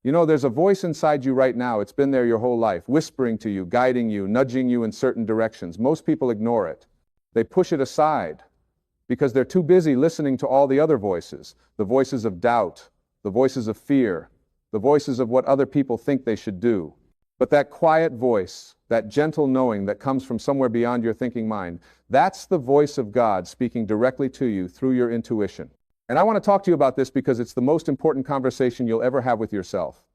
You know, there's a voice inside you right now. It's been there your whole life, whispering to you, guiding you, nudging you in certain directions. Most people ignore it. They push it aside because they're too busy listening to all the other voices, the voices of doubt, the voices of fear, the voices of what other people think they should do. But that quiet voice, that gentle knowing that comes from somewhere beyond your thinking mind, that's the voice of God speaking directly to you through your intuition. And I want to talk to you about this because it's the most important conversation you'll ever have with yourself.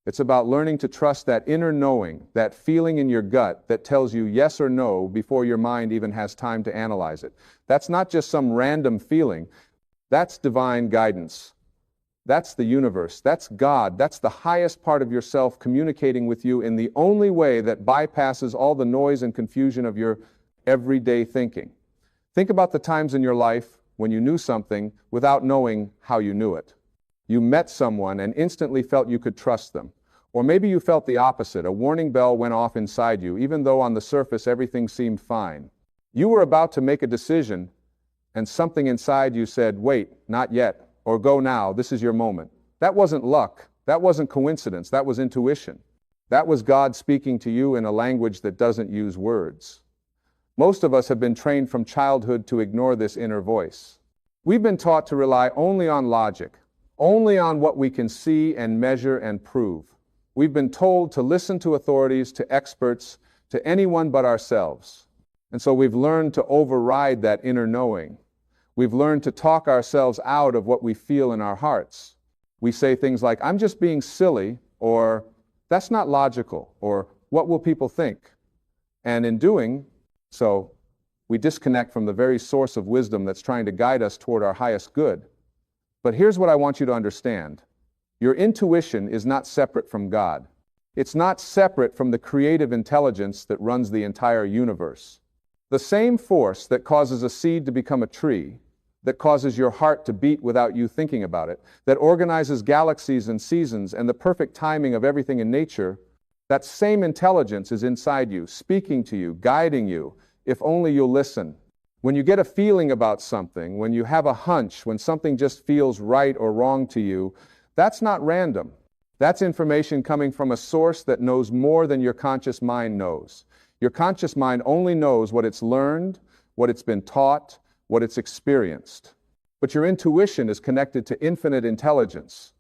It's about learning to trust that inner knowing, that feeling in your gut that tells you yes or no before your mind even has time to analyze it. That's not just some random feeling. That's divine guidance. That's the universe. That's God. That's the highest part of yourself communicating with you in the only way that bypasses all the noise and confusion of your everyday thinking. Think about the times in your life when you knew something without knowing how you knew it. You met someone and instantly felt you could trust them. Or maybe you felt the opposite. A warning bell went off inside you, even though on the surface everything seemed fine. You were about to make a decision, and something inside you said, "Wait, not yet," or "Go now, this is your moment." That wasn't luck. That wasn't coincidence. That was intuition. That was God speaking to you in a language that doesn't use words. Most of us have been trained from childhood to ignore this inner voice. We've been taught to rely only on logic, only on what we can see and measure and prove. We've been told to listen to authorities, to experts, to anyone but ourselves. And so we've learned to override that inner knowing. We've learned to talk ourselves out of what we feel in our hearts. We say things like, "I'm just being silly," or "That's not logical," or "What will people think?" And in doing so, we disconnect from the very source of wisdom that's trying to guide us toward our highest good. But here's what I want you to understand. Your intuition is not separate from God. It's not separate from the creative intelligence that runs the entire universe. The same force that causes a seed to become a tree, that causes your heart to beat without you thinking about it, that organizes galaxies and seasons and the perfect timing of everything in nature, that same intelligence is inside you, speaking to you, guiding you, if only you'll listen. When you get a feeling about something, when you have a hunch, when something just feels right or wrong to you, that's not random. That's information coming from a source that knows more than your conscious mind knows. Your conscious mind only knows what it's learned, what it's been taught, what it's experienced. But your intuition is connected to infinite intelligence.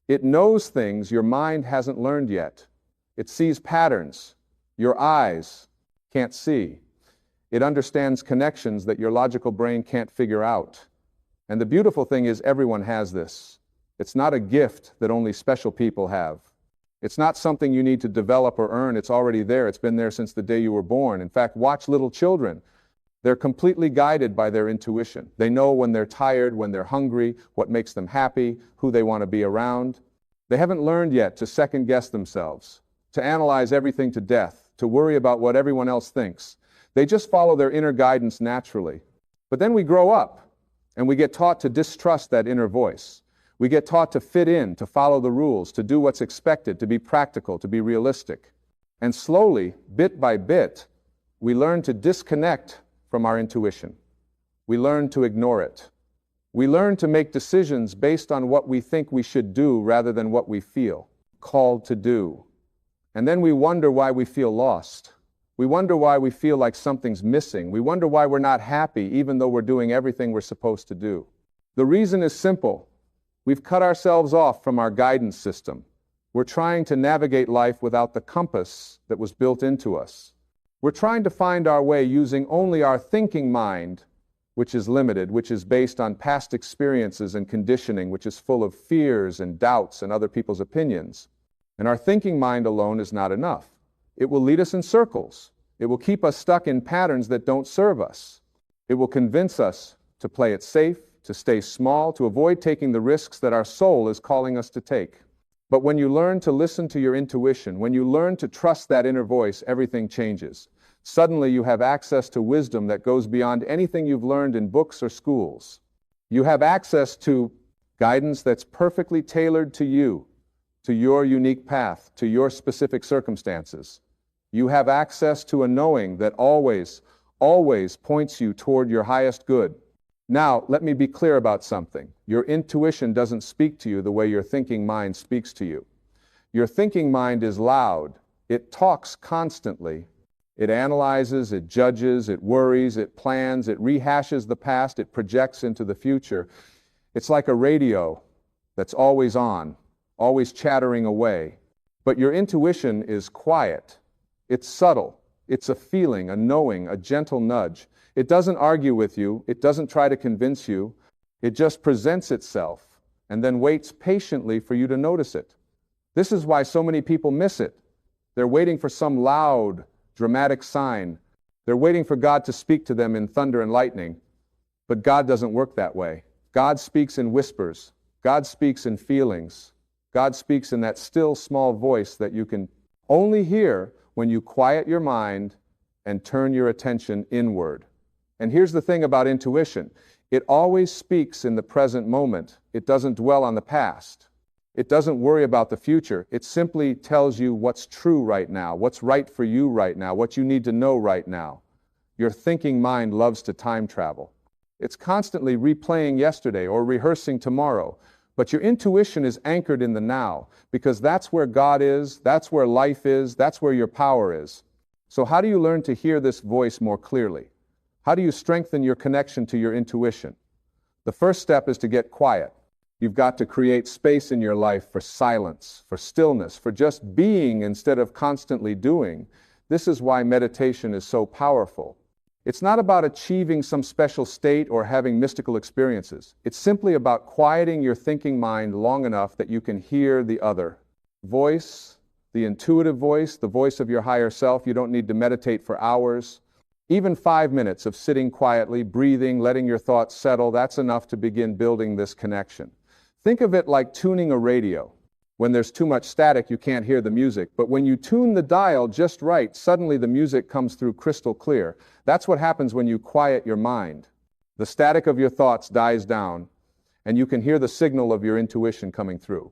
It knows things your mind hasn't learned yet. It sees patterns your eyes can't see. It understands connections that your logical brain can't figure out. And the beautiful thing is everyone has this. It's not a gift that only special people have. It's not something you need to develop or earn. It's already there. It's been there since the day you were born. In fact, watch little children. They're completely guided by their intuition. They know when they're tired, when they're hungry, what makes them happy, who they want to be around. They haven't learned yet to second guess themselves, to analyze everything to death, to worry about what everyone else thinks. They just follow their inner guidance naturally. But then we grow up, and we get taught to distrust that inner voice. We get taught to fit in, to follow the rules, to do what's expected, to be practical, to be realistic. And slowly, bit by bit, we learn to disconnect from our intuition. We learn to ignore it. We learn to make decisions based on what we think we should do rather than what we feel called to do. And then we wonder why we feel lost. We wonder why we feel like something's missing. We wonder why we're not happy even though we're doing everything we're supposed to do. The reason is simple. We've cut ourselves off from our guidance system. We're trying to navigate life without the compass that was built into us. We're trying to find our way using only our thinking mind, which is limited, which is based on past experiences and conditioning, which is full of fears and doubts and other people's opinions. And our thinking mind alone is not enough. It will lead us in circles. It will keep us stuck in patterns that don't serve us. It will convince us to play it safe, to stay small, to avoid taking the risks that our soul is calling us to take. But when you learn to listen to your intuition, when you learn to trust that inner voice, everything changes. Suddenly you have access to wisdom that goes beyond anything you've learned in books or schools. You have access to guidance that's perfectly tailored to you, to your unique path, to your specific circumstances. You have access to a knowing that always points you toward your highest good. Now, let me be clear about something. Your intuition doesn't speak to you the way your thinking mind speaks to you. Your thinking mind is loud. It talks constantly. It analyzes, it judges, it worries, it plans, it rehashes the past, it projects into the future. It's like a radio that's always on, always chattering away. But your intuition is quiet. It's subtle. It's a feeling, a knowing, a gentle nudge. It doesn't argue with you. It doesn't try to convince you. It just presents itself and then waits patiently for you to notice it. This is why so many people miss it. They're waiting for some loud, dramatic sign. They're waiting for God to speak to them in thunder and lightning. But God doesn't work that way. God speaks in whispers. God speaks in feelings. God speaks in that still small voice that you can only hear when you quiet your mind and turn your attention inward. And here's the thing about intuition. It always speaks in the present moment. It doesn't dwell on the past. It doesn't worry about the future. It simply tells you what's true right now, what's right for you right now, what you need to know right now. Your thinking mind loves to time travel. It's constantly replaying yesterday or rehearsing tomorrow. But your intuition is anchored in the now, because that's where God is, that's where life is, that's where your power is. So how do you learn to hear this voice more clearly? How do you strengthen your connection to your intuition? The first step is to get quiet. You've got to create space in your life for silence, for stillness, for just being instead of constantly doing. This is why meditation is so powerful. It's not about achieving some special state or having mystical experiences. It's simply about quieting your thinking mind long enough that you can hear the other voice, the intuitive voice, the voice of your higher self. You don't need to meditate for hours. Even 5 minutes of sitting quietly, breathing, letting your thoughts settle, that's enough to begin building this connection. Think of it like tuning a radio. When there's too much static, you can't hear the music. But when you tune the dial just right, suddenly the music comes through crystal clear. That's what happens when you quiet your mind. The static of your thoughts dies down, and you can hear the signal of your intuition coming through.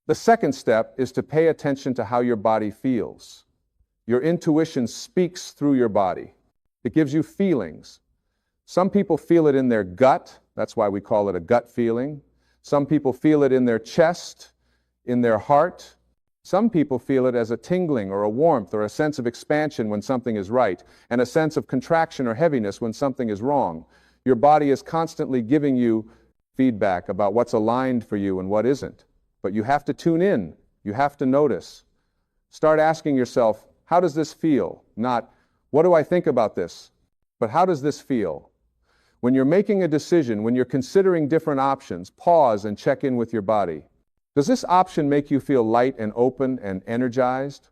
The second step is to pay attention to how your body feels. Your intuition speaks through your body. It gives you feelings. Some people feel it in their gut. That's why we call it a gut feeling. Some people feel it in their chest, in their heart. Some people feel it as a tingling or a warmth or a sense of expansion when something is right, and a sense of contraction or heaviness when something is wrong. Your body is constantly giving you feedback about what's aligned for you and what isn't. But you have to tune in. You have to notice. Start asking yourself, how does this feel? Not, what do I think about this? But how does this feel? When you're making a decision, when you're considering different options, pause and check in with your body. Does this option make you feel light and open and energized?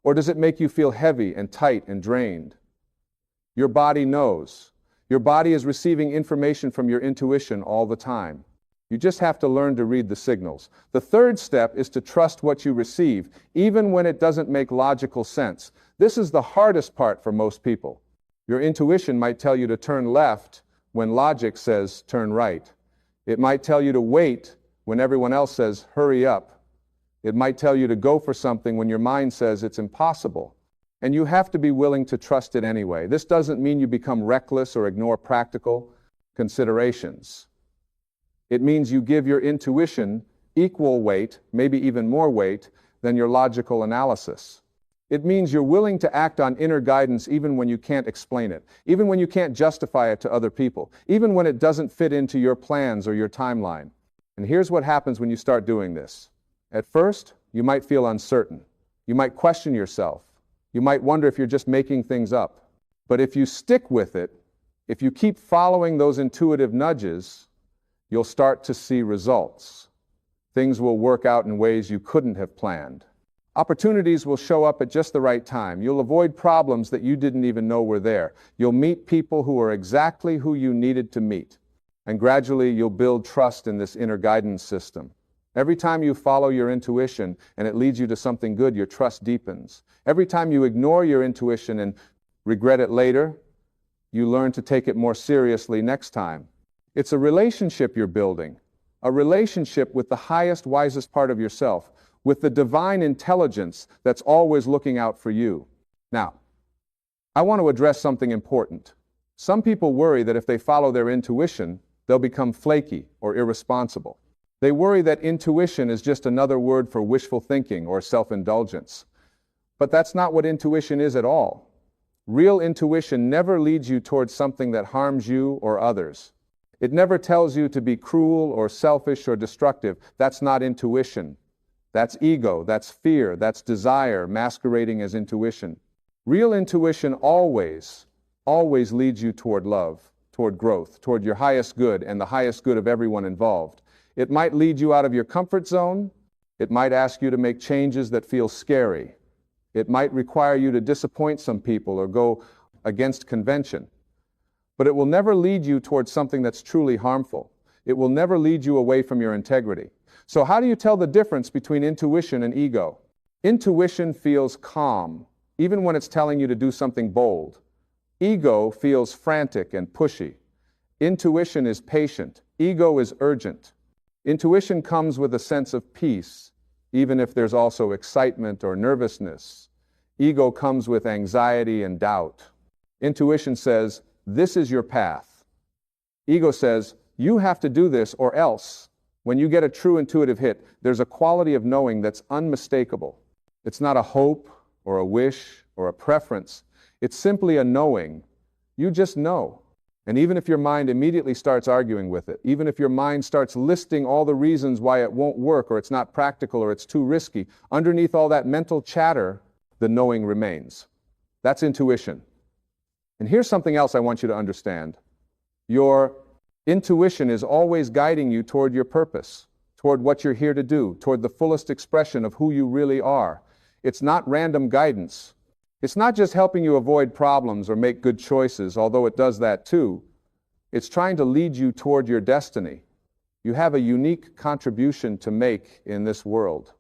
Or does it make you feel heavy and tight and drained? Your body knows. Your body is receiving information from your intuition all the time. You just have to learn to read the signals. The third step is to trust what you receive, even when it doesn't make logical sense. This is the hardest part for most people. Your intuition might tell you to turn left when logic says turn right. It might tell you to wait when everyone else says hurry up. It might tell you to go for something when your mind says it's impossible. And you have to be willing to trust it anyway. This doesn't mean you become reckless or ignore practical considerations. It means you give your intuition equal weight, maybe even more weight, than your logical analysis. It means you're willing to act on inner guidance even when you can't explain it, even when you can't justify it to other people, even when it doesn't fit into your plans or your timeline. And here's what happens when you start doing this. At first, you might feel uncertain. You might question yourself. You might wonder if you're just making things up. But if you stick with it, if you keep following those intuitive nudges, you'll start to see results. Things will work out in ways you couldn't have planned. Opportunities will show up at just the right time. You'll avoid problems that you didn't even know were there. You'll meet people who are exactly who you needed to meet. And gradually, you'll build trust in this inner guidance system. Every time you follow your intuition and it leads you to something good, your trust deepens. Every time you ignore your intuition and regret it later, you learn to take it more seriously next time. It's a relationship you're building, a relationship with the highest, wisest part of yourself, with the divine intelligence that's always looking out for you. Now, I want to address something important. Some people worry that if they follow their intuition, they'll become flaky or irresponsible. They worry that intuition is just another word for wishful thinking or self-indulgence. But that's not what intuition is at all. Real intuition never leads you towards something that harms you or others. It never tells you to be cruel or selfish or destructive. That's not intuition. That's ego, that's fear, that's desire masquerading as intuition. Real intuition always leads you toward love, toward growth, toward your highest good and the highest good of everyone involved. It might lead you out of your comfort zone. It might ask you to make changes that feel scary. It might require you to disappoint some people or go against convention. But it will never lead you towards something that's truly harmful. It will never lead you away from your integrity. So how do you tell the difference between intuition and ego? Intuition feels calm, even when it's telling you to do something bold. Ego feels frantic and pushy. Intuition is patient. Ego is urgent. Intuition comes with a sense of peace, even if there's also excitement or nervousness. Ego comes with anxiety and doubt. Intuition says, this is your path. Ego says, you have to do this or else. When you get a true intuitive hit, there's a quality of knowing that's unmistakable. It's not a hope or a wish or a preference. It's simply a knowing. You just know. And even if your mind immediately starts arguing with it, even if your mind starts listing all the reasons why it won't work or it's not practical or it's too risky, underneath all that mental chatter, the knowing remains. That's intuition. And here's something else I want you to understand. Your intuition is always guiding you toward your purpose, toward what you're here to do, toward the fullest expression of who you really are. It's not random guidance. It's not just helping you avoid problems or make good choices, although it does that too. It's trying to lead you toward your destiny. You have a unique contribution to make in this world.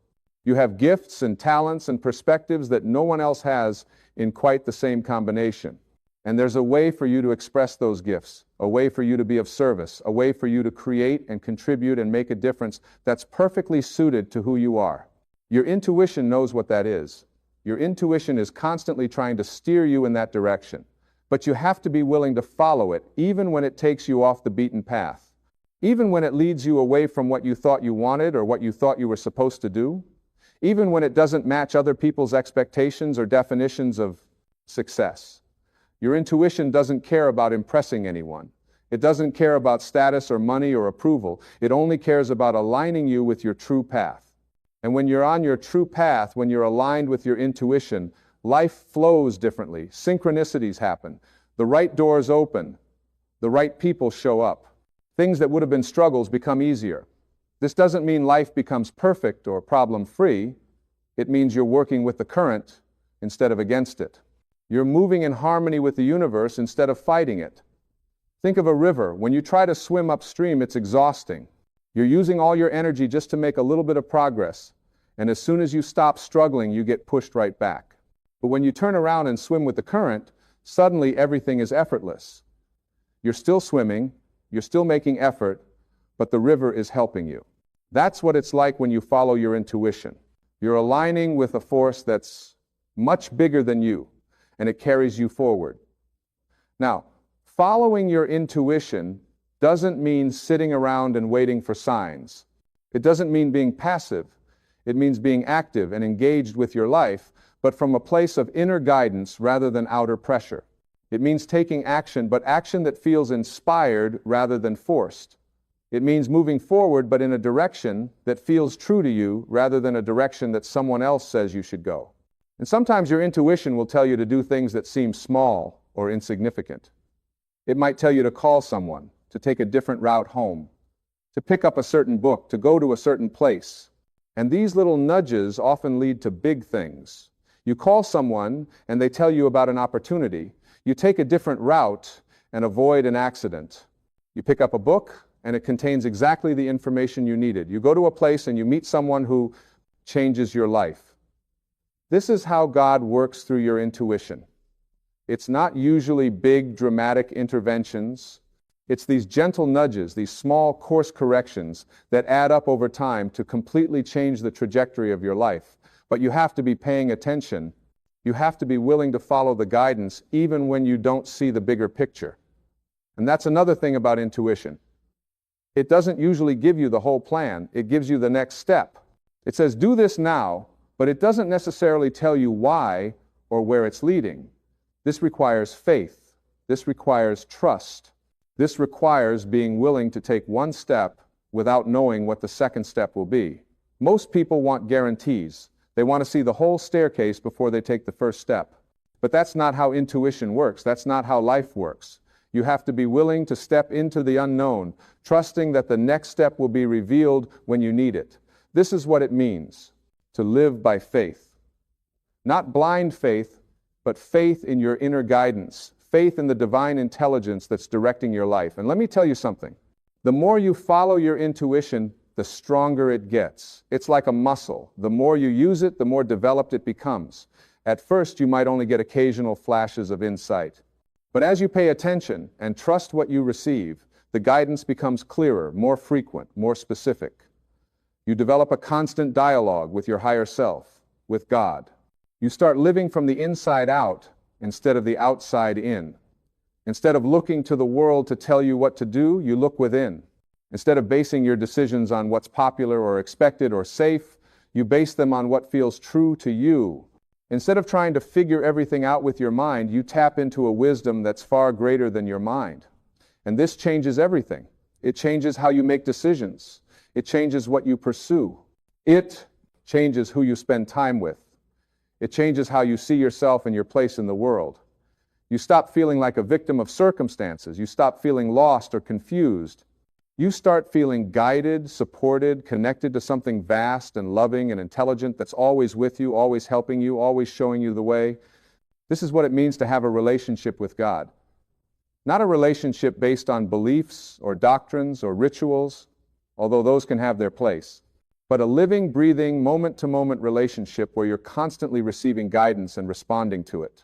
You have gifts and talents and perspectives that no one else has in quite the same combination. And there's a way for you to express those gifts, a way for you to be of service, a way for you to create and contribute and make a difference that's perfectly suited to who you are. Your intuition knows what that is. Your intuition is constantly trying to steer you in that direction, but you have to be willing to follow it, even when it takes you off the beaten path, even when it leads you away from what you thought you wanted or what you thought you were supposed to do, even when it doesn't match other people's expectations or definitions of success. Your intuition doesn't care about impressing anyone. It doesn't care about status or money or approval. It only cares about aligning you with your true path. And when you're on your true path, when you're aligned with your intuition, life flows differently. Synchronicities happen. The right doors open. The right people show up. Things that would have been struggles become easier. This doesn't mean life becomes perfect or problem-free. It means you're working with the current instead of against it. You're moving in harmony with the universe instead of fighting it. Think of a river. When you try to swim upstream, it's exhausting. You're using all your energy just to make a little bit of progress, and as soon as you stop struggling, you get pushed right back. But when you turn around and swim with the current, suddenly everything is effortless. You're still swimming, you're still making effort, but the river is helping you. That's what it's like when you follow your intuition. You're aligning with a force that's much bigger than you, and it carries you forward. Now, following your intuition doesn't mean sitting around and waiting for signs. It doesn't mean being passive. It means being active and engaged with your life, but from a place of inner guidance rather than outer pressure. It means taking action, but action that feels inspired rather than forced. It means moving forward, but in a direction that feels true to you rather than a direction that someone else says you should go. And sometimes your intuition will tell you to do things that seem small or insignificant. It might tell you to call someone, to take a different route home, to pick up a certain book, to go to a certain place. And these little nudges often lead to big things. You call someone and they tell you about an opportunity. You take a different route and avoid an accident. You pick up a book and it contains exactly the information you needed. You go to a place and you meet someone who changes your life. This is how God works through your intuition. It's not usually big, dramatic interventions. It's these gentle nudges, these small course corrections that add up over time to completely change the trajectory of your life. But you have to be paying attention. You have to be willing to follow the guidance even when you don't see the bigger picture. And that's another thing about intuition. It doesn't usually give you the whole plan, it gives you the next step. It says, do this now, but it doesn't necessarily tell you why or where it's leading. This requires faith. This requires trust. This requires being willing to take one step without knowing what the second step will be. Most people want guarantees. They want to see the whole staircase before they take the first step. But that's not how intuition works. That's not how life works. You have to be willing to step into the unknown, trusting that the next step will be revealed when you need it. This is what it means to live by faith. Not blind faith, but faith in your inner guidance, faith in the divine intelligence that's directing your life. And let me tell you something. The more you follow your intuition, the stronger it gets. It's like a muscle. The more you use it, the more developed it becomes. At first, you might only get occasional flashes of insight. But as you pay attention and trust what you receive, the guidance becomes clearer, more frequent, more specific. You develop a constant dialogue with your higher self, with God. You start living from the inside out instead of the outside in. Instead of looking to the world to tell you what to do, you look within. Instead of basing your decisions on what's popular or expected or safe, you base them on what feels true to you. Instead of trying to figure everything out with your mind, you tap into a wisdom that's far greater than your mind. And this changes everything. It changes how you make decisions. It changes what you pursue. It changes who you spend time with. It changes how you see yourself and your place in the world. You stop feeling like a victim of circumstances. You stop feeling lost or confused. You start feeling guided, supported, connected to something vast and loving and intelligent that's always with you, always helping you, always showing you the way. This is what it means to have a relationship with God. Not a relationship based on beliefs or doctrines or rituals, although those can have their place, but a living, breathing, moment-to-moment relationship where you're constantly receiving guidance and responding to it,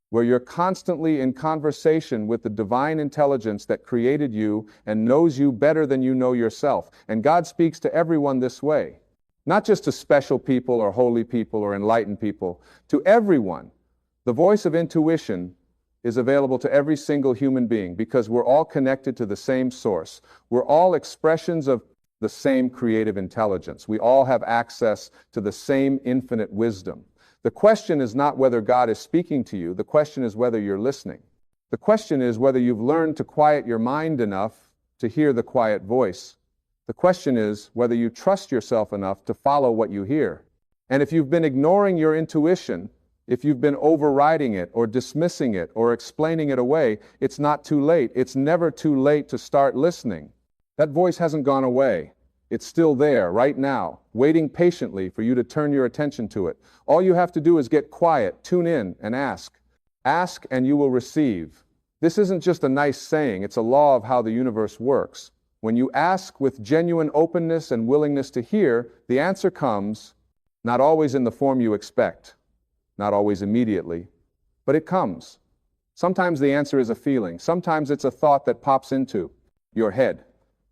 where you're constantly in conversation with the divine intelligence that created you and knows you better than you know yourself. And God speaks to everyone this way, not just to special people or holy people or enlightened people, to everyone. The voice of intuition is available to every single human being because we're all connected to the same source. We're all expressions of the same creative intelligence. We all have access to the same infinite wisdom. The question is not whether God is speaking to you. The question is whether you're listening. The question is whether you've learned to quiet your mind enough to hear the quiet voice. The question is whether you trust yourself enough to follow what you hear. And if you've been ignoring your intuition, if you've been overriding it or dismissing it or explaining it away, it's not too late. It's never too late to start listening. That voice hasn't gone away. It's still there right now, waiting patiently for you to turn your attention to it. All you have to do is get quiet, tune in, and ask. Ask and you will receive. This isn't just a nice saying, it's a law of how the universe works. When you ask with genuine openness and willingness to hear, the answer comes, not always in the form you expect, not always immediately, but it comes. Sometimes the answer is a feeling. Sometimes it's a thought that pops into your head.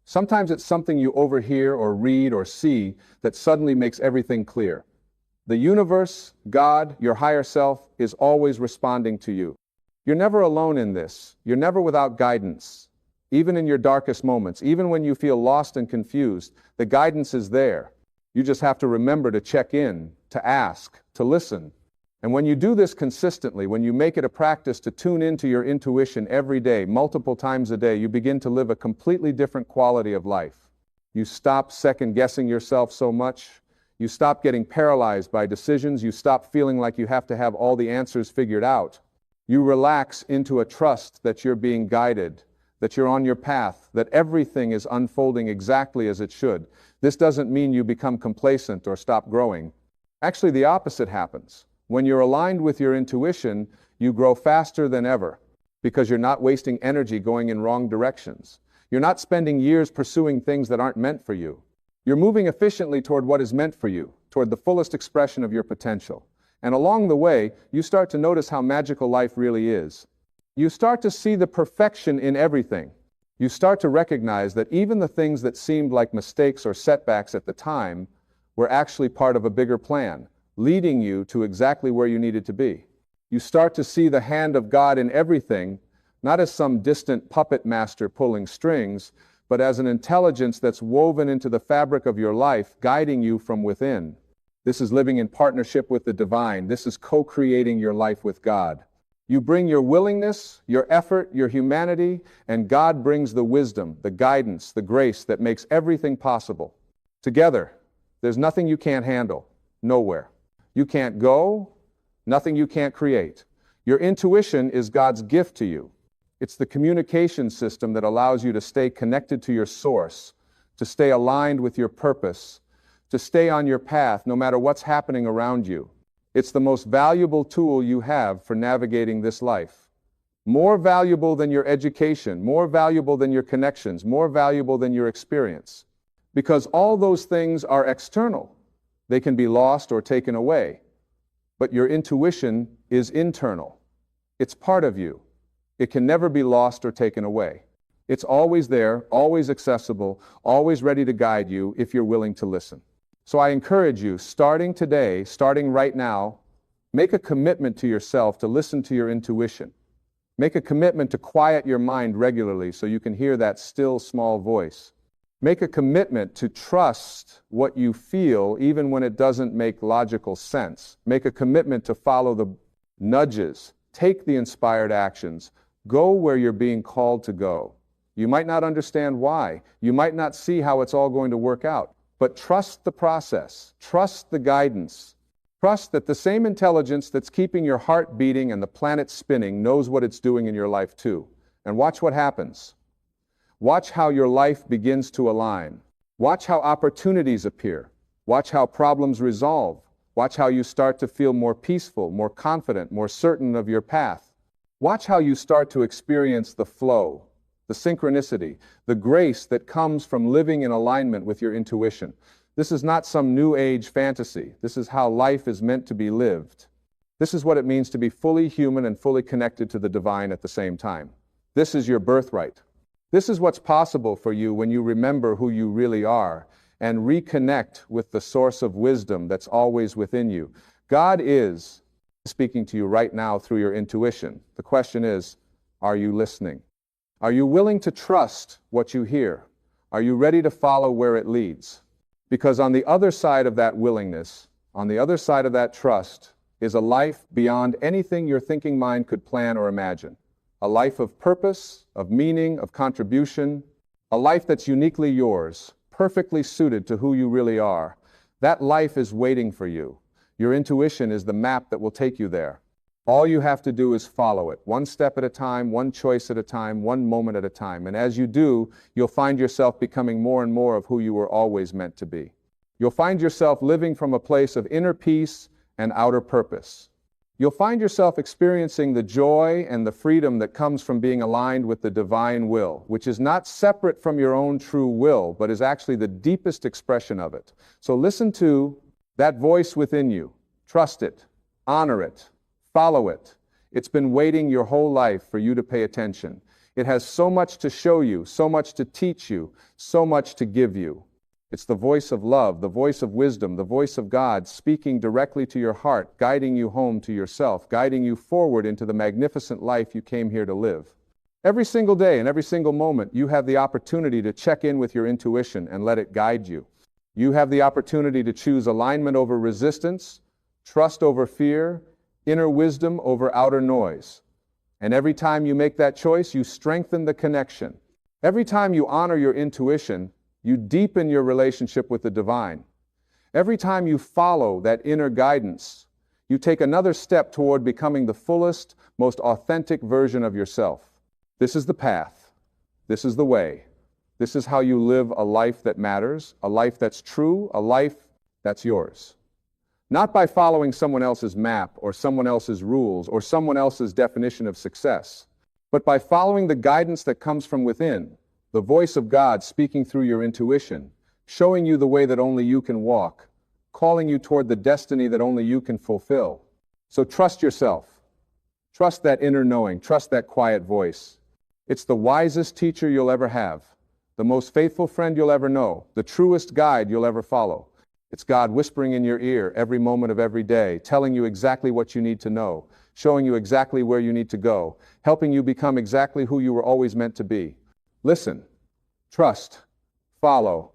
Sometimes it's something you overhear or read or see that suddenly makes everything clear. The universe, God, your higher self, is always responding to you. You're never alone in this. You're never without guidance. Even in your darkest moments, even when you feel lost and confused, the guidance is there. You just have to remember to check in, to ask, to listen. And when you do this consistently, when you make it a practice to tune into your intuition every day, multiple times a day, you begin to live a completely different quality of life. You stop second-guessing yourself so much. You stop getting paralyzed by decisions. You stop feeling like you have to have all the answers figured out. You relax into a trust that you're being guided, that you're on your path, that everything is unfolding exactly as it should. This doesn't mean you become complacent or stop growing. Actually, the opposite happens. When you're aligned with your intuition, you grow faster than ever because you're not wasting energy going in wrong directions. You're not spending years pursuing things that aren't meant for you. You're moving efficiently toward what is meant for you, toward the fullest expression of your potential. And along the way, you start to notice how magical life really is. You start to see the perfection in everything. You start to recognize that even the things that seemed like mistakes or setbacks at the time were actually part of a bigger plan, leading you to exactly where you needed to be. You start to see the hand of God in everything, not as some distant puppet master pulling strings, but as an intelligence that's woven into the fabric of your life, guiding you from within. This is living in partnership with the divine. This is co-creating your life with God. You bring your willingness, your effort, your humanity, and God brings the wisdom, the guidance, the grace that makes everything possible. Together, there's nothing you can't handle. Nowhere. You can't go, nothing you can't create. Your intuition is God's gift to you. It's the communication system that allows you to stay connected to your source, to stay aligned with your purpose, to stay on your path no matter what's happening around you. It's the most valuable tool you have for navigating this life. More valuable than your education, more valuable than your connections, more valuable than your experience. Because all those things are external. They can be lost or taken away. But your intuition is internal. It's part of you. It can never be lost or taken away. It's always there, always accessible, always ready to guide you if you're willing to listen. So I encourage you, starting today, starting right now, make a commitment to yourself to listen to your intuition. Make a commitment to quiet your mind regularly so you can hear that still small voice. Make a commitment to trust what you feel even when it doesn't make logical sense. Make a commitment to follow the nudges. Take the inspired actions. Go where you're being called to go. You might not understand why. You might not see how it's all going to work out. But trust the process. Trust the guidance. Trust that the same intelligence that's keeping your heart beating and the planet spinning knows what it's doing in your life too. And watch what happens. Watch how your life begins to align. Watch how opportunities appear. Watch how problems resolve. Watch how you start to feel more peaceful, more confident, more certain of your path. Watch how you start to experience the flow, the synchronicity, the grace that comes from living in alignment with your intuition. This is not some new age fantasy. This is how life is meant to be lived. This is what it means to be fully human and fully connected to the divine at the same time. This is your birthright. This is what's possible for you when you remember who you really are and reconnect with the source of wisdom that's always within you. God is speaking to you right now through your intuition. The question is, are you listening? Are you willing to trust what you hear? Are you ready to follow where it leads? Because on the other side of that willingness, on the other side of that trust, is a life beyond anything your thinking mind could plan or imagine. A life of purpose, of meaning, of contribution, a life that's uniquely yours, perfectly suited to who you really are. That life is waiting for you. Your intuition is the map that will take you there. All you have to do is follow it, one step at a time, one choice at a time, one moment at a time. And as you do, you'll find yourself becoming more and more of who you were always meant to be. You'll find yourself living from a place of inner peace and outer purpose. You'll find yourself experiencing the joy and the freedom that comes from being aligned with the divine will, which is not separate from your own true will, but is actually the deepest expression of it. So listen to that voice within you. Trust it. Honor it. Follow it. It's been waiting your whole life for you to pay attention. It has so much to show you, so much to teach you, so much to give you. It's the voice of love, the voice of wisdom, the voice of God speaking directly to your heart, guiding you home to yourself, guiding you forward into the magnificent life you came here to live. Every single day and every single moment, you have the opportunity to check in with your intuition and let it guide you. You have the opportunity to choose alignment over resistance, trust over fear, inner wisdom over outer noise. And every time you make that choice, you strengthen the connection. Every time you honor your intuition, you deepen your relationship with the divine. Every time you follow that inner guidance, you take another step toward becoming the fullest, most authentic version of yourself. This is the path. This is the way. This is how you live a life that matters, a life that's true, a life that's yours. Not by following someone else's map or someone else's rules or someone else's definition of success, but by following the guidance that comes from within, the voice of God speaking through your intuition, showing you the way that only you can walk, calling you toward the destiny that only you can fulfill. So trust yourself. Trust that inner knowing. Trust that quiet voice. It's the wisest teacher you'll ever have, the most faithful friend you'll ever know, the truest guide you'll ever follow. It's God whispering in your ear every moment of every day, telling you exactly what you need to know, showing you exactly where you need to go, helping you become exactly who you were always meant to be. Listen. Trust, follow,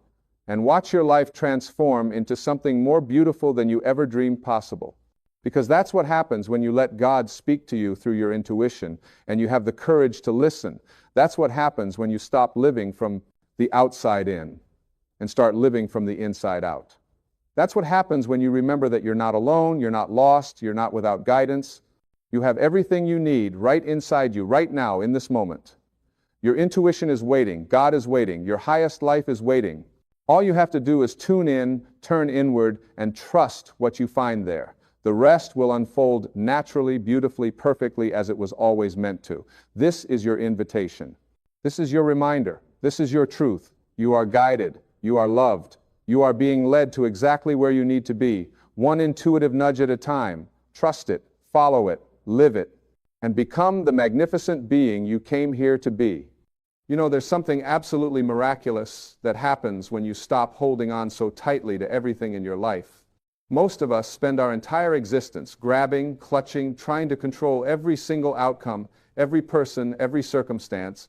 and watch your life transform into something more beautiful than you ever dreamed possible. Because that's what happens when you let God speak to you through your intuition and you have the courage to listen. That's what happens when you stop living from the outside in and start living from the inside out. That's what happens when you remember that you're not alone, you're not lost, you're not without guidance. You have everything you need right inside you, right now, in this moment. Your intuition is waiting, God is waiting, your highest life is waiting. All you have to do is tune in, turn inward, and trust what you find there. The rest will unfold naturally, beautifully, perfectly as it was always meant to. This is your invitation. This is your reminder. This is your truth. You are guided. You are loved. You are being led to exactly where you need to be, one intuitive nudge at a time. Trust it, follow it, live it, and become the magnificent being you came here to be. You know, there's something absolutely miraculous that happens when you stop holding on so tightly to everything in your life. Most of us spend our entire existence grabbing, clutching, trying to control every single outcome, every person, every circumstance.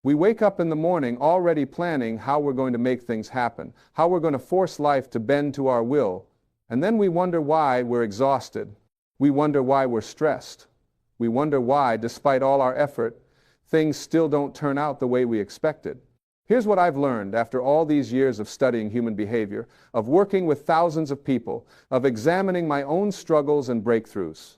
We wake up in the morning already planning how we're going to make things happen, how we're going to force life to bend to our will, and then we wonder why we're exhausted. We wonder why we're stressed. We wonder why, despite all our effort, things still don't turn out the way we expected. Here's what I've learned after all these years of studying human behavior, of working with thousands of people, of examining my own struggles and breakthroughs.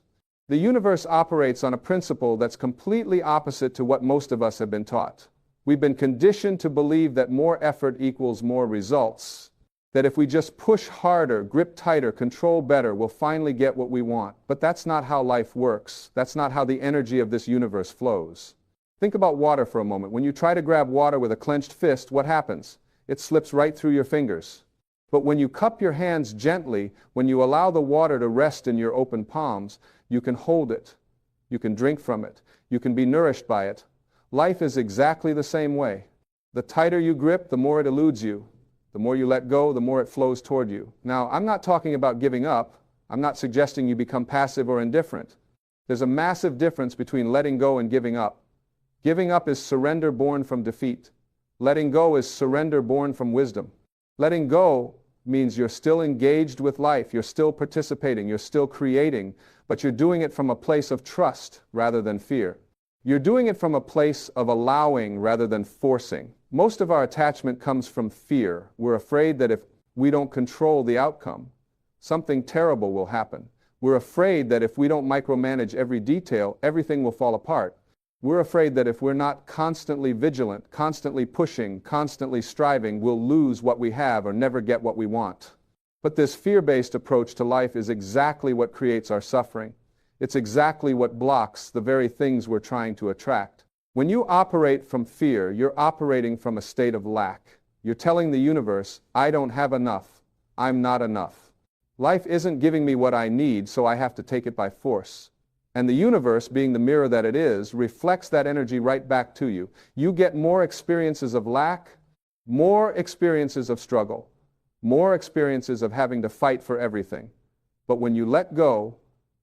The universe operates on a principle that's completely opposite to what most of us have been taught. We've been conditioned to believe that more effort equals more results, that if we just push harder, grip tighter, control better, we'll finally get what we want. But that's not how life works. That's not how the energy of this universe flows. Think about water for a moment. When you try to grab water with a clenched fist, what happens? It slips right through your fingers. But when you cup your hands gently, when you allow the water to rest in your open palms, you can hold it. You can drink from it. You can be nourished by it. Life is exactly the same way. The tighter you grip, the more it eludes you. The more you let go, the more it flows toward you. Now, I'm not talking about giving up. I'm not suggesting you become passive or indifferent. There's a massive difference between letting go and giving up. Giving up is surrender born from defeat. Letting go is surrender born from wisdom. Letting go means you're still engaged with life, you're still participating, you're still creating, but you're doing it from a place of trust rather than fear. You're doing it from a place of allowing rather than forcing. Most of our attachment comes from fear. We're afraid that if we don't control the outcome, something terrible will happen. We're afraid that if we don't micromanage every detail, everything will fall apart. We're afraid that if we're not constantly vigilant, constantly pushing, constantly striving, we'll lose what we have or never get what we want. But this fear-based approach to life is exactly what creates our suffering. It's exactly what blocks the very things we're trying to attract. When you operate from fear, you're operating from a state of lack. You're telling the universe, I don't have enough. I'm not enough. Life isn't giving me what I need, so I have to take it by force. And the universe, being the mirror that it is, reflects that energy right back to you. You get more experiences of lack, more experiences of struggle, more experiences of having to fight for everything. But when you let go,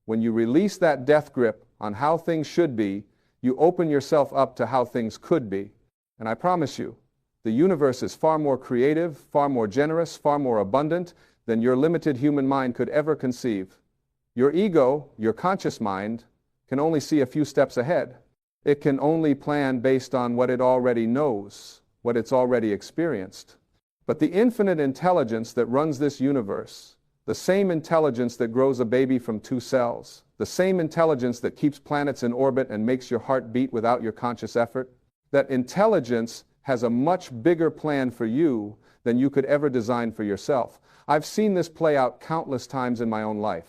when you release that death grip on how things should be, you open yourself up to how things could be. And I promise you, the universe is far more creative, far more generous, far more abundant than your limited human mind could ever conceive. Your ego, your conscious mind, can only see a few steps ahead. It can only plan based on what it already knows, what it's already experienced. But the infinite intelligence that runs this universe, the same intelligence that grows a baby from 2 cells, the same intelligence that keeps planets in orbit and makes your heart beat without your conscious effort, that intelligence has a much bigger plan for you than you could ever design for yourself. I've seen this play out countless times in my own life.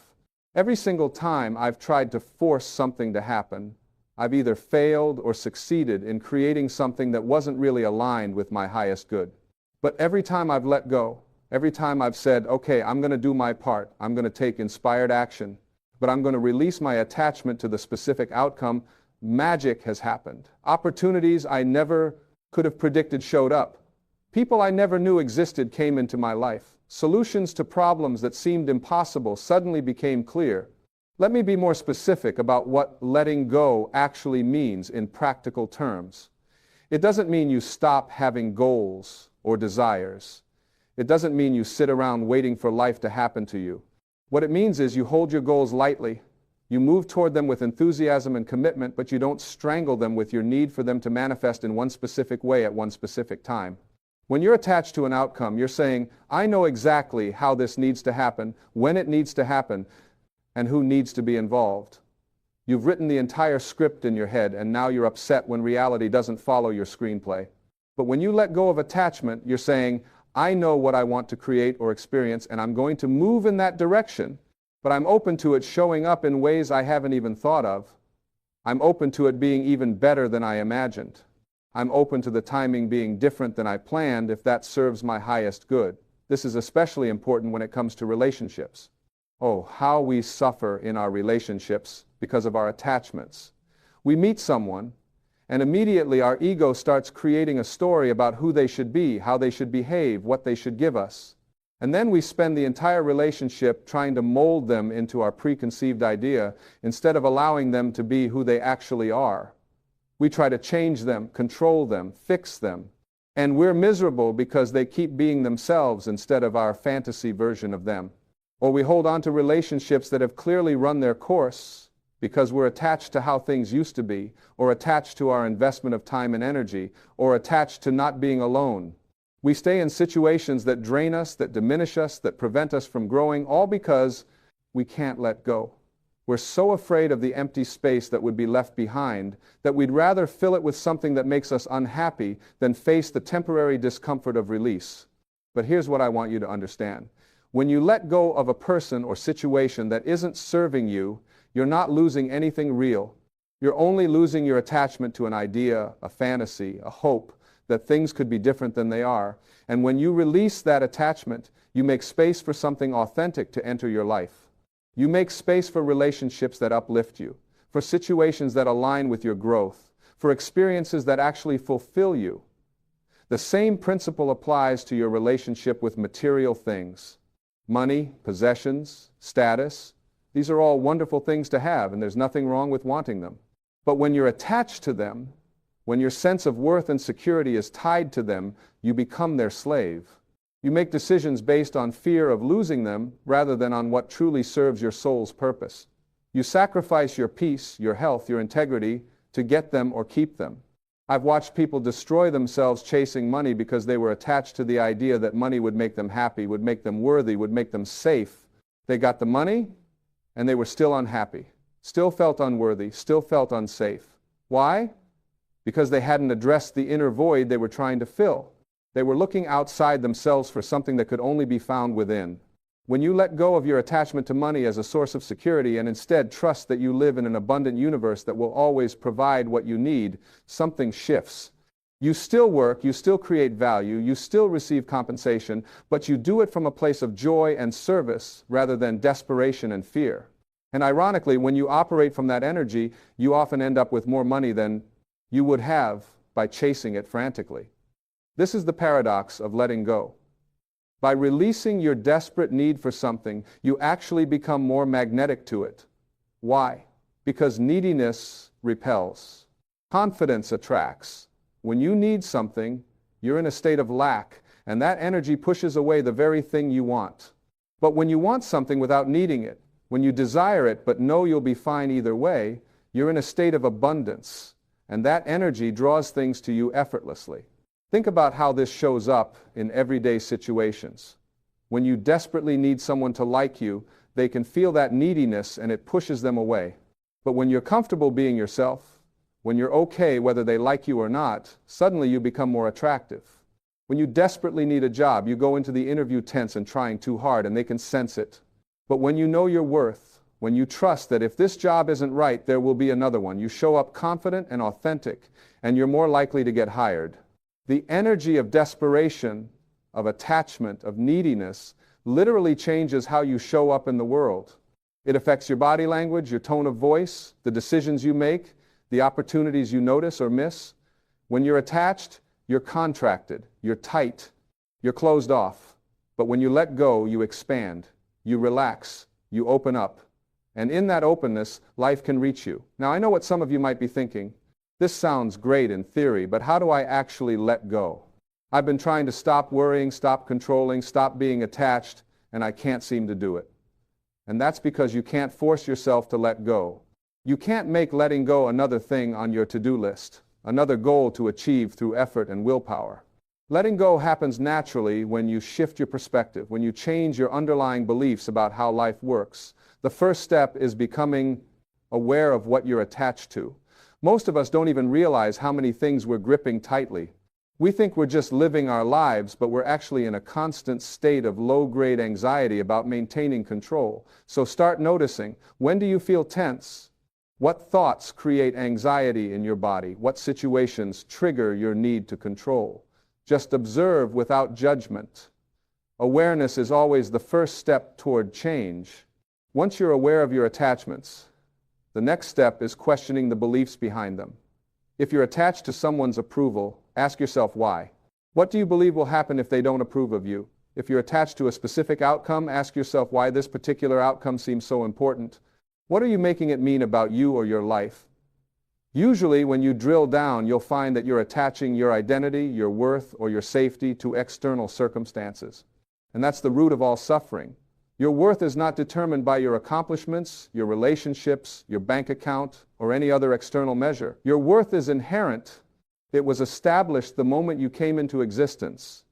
Every single time I've tried to force something to happen, I've either failed or succeeded in creating something that wasn't really aligned with my highest good. But every time I've let go, every time I've said, okay, I'm going to do my part, I'm going to take inspired action, but I'm going to release my attachment to the specific outcome, magic has happened. Opportunities I never could have predicted showed up. People I never knew existed came into my life. Solutions to problems that seemed impossible suddenly became clear. Let me be more specific about what letting go actually means in practical terms. It doesn't mean you stop having goals or desires. It doesn't mean you sit around waiting for life to happen to you. What it means is you hold your goals lightly. You move toward them with enthusiasm and commitment, but you don't strangle them with your need for them to manifest in one specific way at one specific time. When you're attached to an outcome, you're saying, I know exactly how this needs to happen, when it needs to happen, and who needs to be involved. You've written the entire script in your head, and now you're upset when reality doesn't follow your screenplay. But when you let go of attachment, you're saying, I know what I want to create or experience, and I'm going to move in that direction, but I'm open to it showing up in ways I haven't even thought of. I'm open to it being even better than I imagined. I'm open to the timing being different than I planned if that serves my highest good. This is especially important when it comes to relationships. Oh, how we suffer in our relationships because of our attachments. We meet someone, and immediately our ego starts creating a story about who they should be, how they should behave, what they should give us. And then we spend the entire relationship trying to mold them into our preconceived idea instead of allowing them to be who they actually are. We try to change them, control them, fix them. And we're miserable because they keep being themselves instead of our fantasy version of them. Or we hold on to relationships that have clearly run their course because we're attached to how things used to be, or attached to our investment of time and energy, or attached to not being alone. We stay in situations that drain us, that diminish us, that prevent us from growing, all because we can't let go. We're so afraid of the empty space that would be left behind that we'd rather fill it with something that makes us unhappy than face the temporary discomfort of release. But here's what I want you to understand. When you let go of a person or situation that isn't serving you, you're not losing anything real. You're only losing your attachment to an idea, a fantasy, a hope that things could be different than they are. And when you release that attachment, you make space for something authentic to enter your life. You make space for relationships that uplift you, for situations that align with your growth, for experiences that actually fulfill you. The same principle applies to your relationship with material things. Money, possessions, status, these are all wonderful things to have, and there's nothing wrong with wanting them. But when you're attached to them, when your sense of worth and security is tied to them, you become their slave. You make decisions based on fear of losing them rather than on what truly serves your soul's purpose. You sacrifice your peace, your health, your integrity to get them or keep them. I've watched people destroy themselves chasing money because they were attached to the idea that money would make them happy, would make them worthy, would make them safe. They got the money, and they were still unhappy, still felt unworthy, still felt unsafe. Why? Because they hadn't addressed the inner void they were trying to fill. They were looking outside themselves for something that could only be found within. When you let go of your attachment to money as a source of security and instead trust that you live in an abundant universe that will always provide what you need, something shifts. You still work, you still create value, you still receive compensation, but you do it from a place of joy and service rather than desperation and fear. And ironically, when you operate from that energy, you often end up with more money than you would have by chasing it frantically. This is the paradox of letting go. By releasing your desperate need for something, you actually become more magnetic to it. Why? Because neediness repels. Confidence attracts. When you need something, you're in a state of lack, and that energy pushes away the very thing you want. But when you want something without needing it, when you desire it but know you'll be fine either way, you're in a state of abundance, and that energy draws things to you effortlessly. Think about how this shows up in everyday situations. When you desperately need someone to like you, they can feel that neediness and it pushes them away. But when you're comfortable being yourself, when you're okay whether they like you or not, suddenly you become more attractive. When you desperately need a job, you go into the interview tense and trying too hard, and they can sense it. But when you know your worth, when you trust that if this job isn't right, there will be another one, you show up confident and authentic, and you're more likely to get hired. The energy of desperation, of attachment, of neediness, literally changes how you show up in the world. It affects your body language, your tone of voice, the decisions you make, the opportunities you notice or miss. When you're attached, you're contracted, you're tight, you're closed off. But when you let go, you expand, you relax, you open up. And in that openness, life can reach you. Now, I know what some of you might be thinking. This sounds great in theory, but how do I actually let go? I've been trying to stop worrying, stop controlling, stop being attached, and I can't seem to do it. And that's because you can't force yourself to let go. You can't make letting go another thing on your to-do list, another goal to achieve through effort and willpower. Letting go happens naturally when you shift your perspective, when you change your underlying beliefs about how life works. The first step is becoming aware of what you're attached to. Most of us don't even realize how many things we're gripping tightly. We think we're just living our lives, but we're actually in a constant state of low-grade anxiety about maintaining control. So start noticing, when do you feel tense? What thoughts create anxiety in your body? What situations trigger your need to control? Just observe without judgment. Awareness is always the first step toward change. Once you're aware of your attachments, the next step is questioning the beliefs behind them. If you're attached to someone's approval, ask yourself why. What do you believe will happen if they don't approve of you? If you're attached to a specific outcome, ask yourself why this particular outcome seems so important. What are you making it mean about you or your life? Usually, when you drill down, you'll find that you're attaching your identity, your worth, or your safety to external circumstances. And that's the root of all suffering. Your worth is not determined by your accomplishments, your relationships, your bank account, or any other external measure. Your worth is inherent. It was established the moment you came into existence.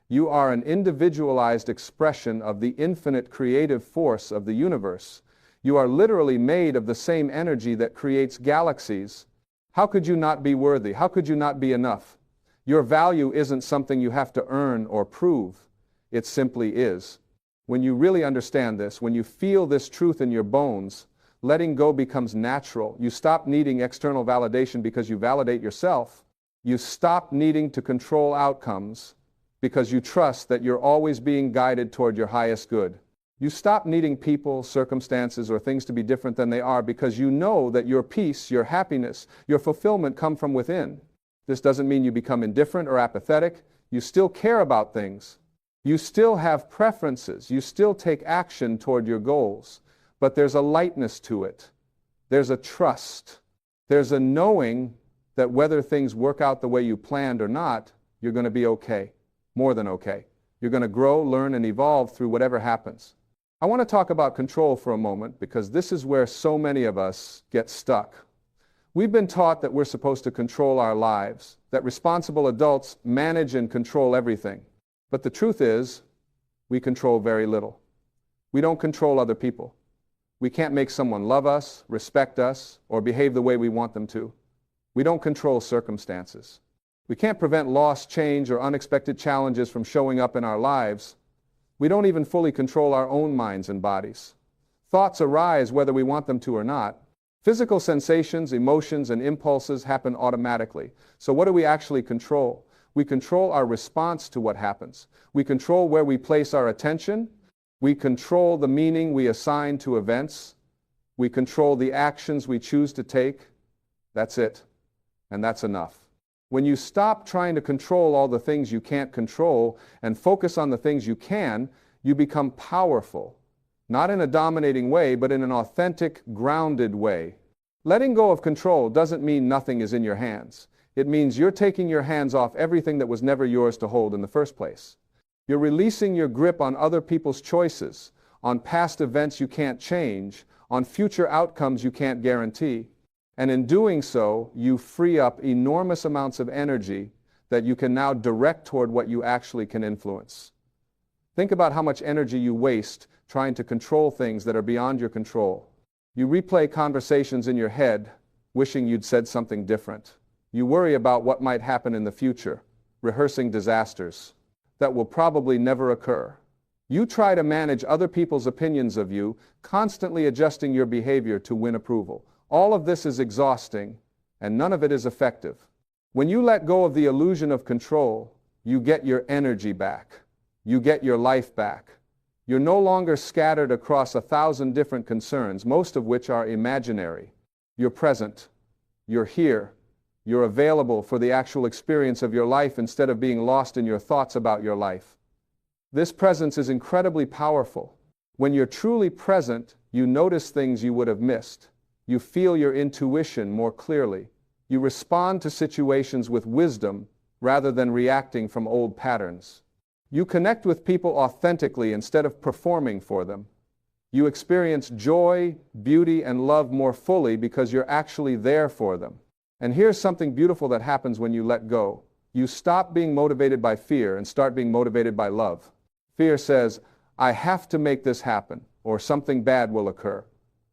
You are an individualized expression of the infinite creative force of the universe. You are literally made of the same energy that creates galaxies. How could you not be worthy? How could you not be enough? Your value isn't something you have to earn or prove. It simply is. When you really understand this, when you feel this truth in your bones, letting go becomes natural. You stop needing external validation because you validate yourself. You stop needing to control outcomes because you trust that you're always being guided toward your highest good. You stop needing people, circumstances, or things to be different than they are because you know that your peace, your happiness, your fulfillment come from within. This doesn't mean you become indifferent or apathetic. You still care about things. You still have preferences. You still take action toward your goals. But there's a lightness to it. There's a trust. There's a knowing that whether things work out the way you planned or not, you're going to be okay. More than okay. You're going to grow, learn, and evolve through whatever happens. I want to talk about control for a moment because this is where so many of us get stuck. We've been taught that we're supposed to control our lives, that responsible adults manage and control everything. But the truth is, we control very little. We don't control other people. We can't make someone love us, respect us, or behave the way we want them to. We don't control circumstances. We can't prevent loss, change, or unexpected challenges from showing up in our lives. We don't even fully control our own minds and bodies. Thoughts arise whether we want them to or not. Physical sensations, emotions, and impulses happen automatically. So what do we actually control? We control our response to what happens. We control where we place our attention. We control the meaning we assign to events. We control the actions we choose to take. That's it. And that's enough. When you stop trying to control all the things you can't control and focus on the things you can, you become powerful. Not in a dominating way, but in an authentic, grounded way. Letting go of control doesn't mean nothing is in your hands. It means you're taking your hands off everything that was never yours to hold in the first place. You're releasing your grip on other people's choices, on past events you can't change, on future outcomes you can't guarantee. And in doing so, you free up enormous amounts of energy that you can now direct toward what you actually can influence. Think about how much energy you waste trying to control things that are beyond your control. You replay conversations in your head, wishing you'd said something different. You worry about what might happen in the future, rehearsing disasters that will probably never occur. You try to manage other people's opinions of you, constantly adjusting your behavior to win approval. All of this is exhausting, and none of it is effective. When you let go of the illusion of control, you get your energy back. You get your life back. You're no longer scattered across 1,000 different concerns, most of which are imaginary. You're present. You're here. You're available for the actual experience of your life instead of being lost in your thoughts about your life. This presence is incredibly powerful. When you're truly present, you notice things you would have missed. You feel your intuition more clearly. You respond to situations with wisdom rather than reacting from old patterns. You connect with people authentically instead of performing for them. You experience joy, beauty, and love more fully because you're actually there for them. And here's something beautiful that happens when you let go. You stop being motivated by fear and start being motivated by love. Fear says, I have to make this happen, or something bad will occur.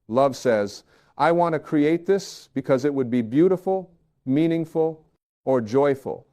Love says, I want to create this because it would be beautiful, meaningful, or joyful.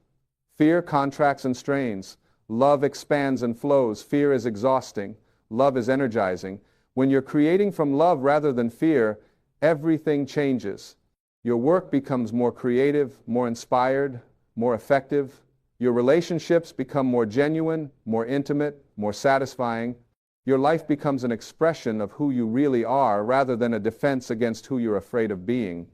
Fear contracts and strains. Love expands and flows. Fear is exhausting. Love is energizing. When you're creating from love rather than fear, everything changes. Your work becomes more creative, more inspired, more effective. Your relationships become more genuine, more intimate, more satisfying. Your life becomes an expression of who you really are rather than a defense against who you're afraid of being.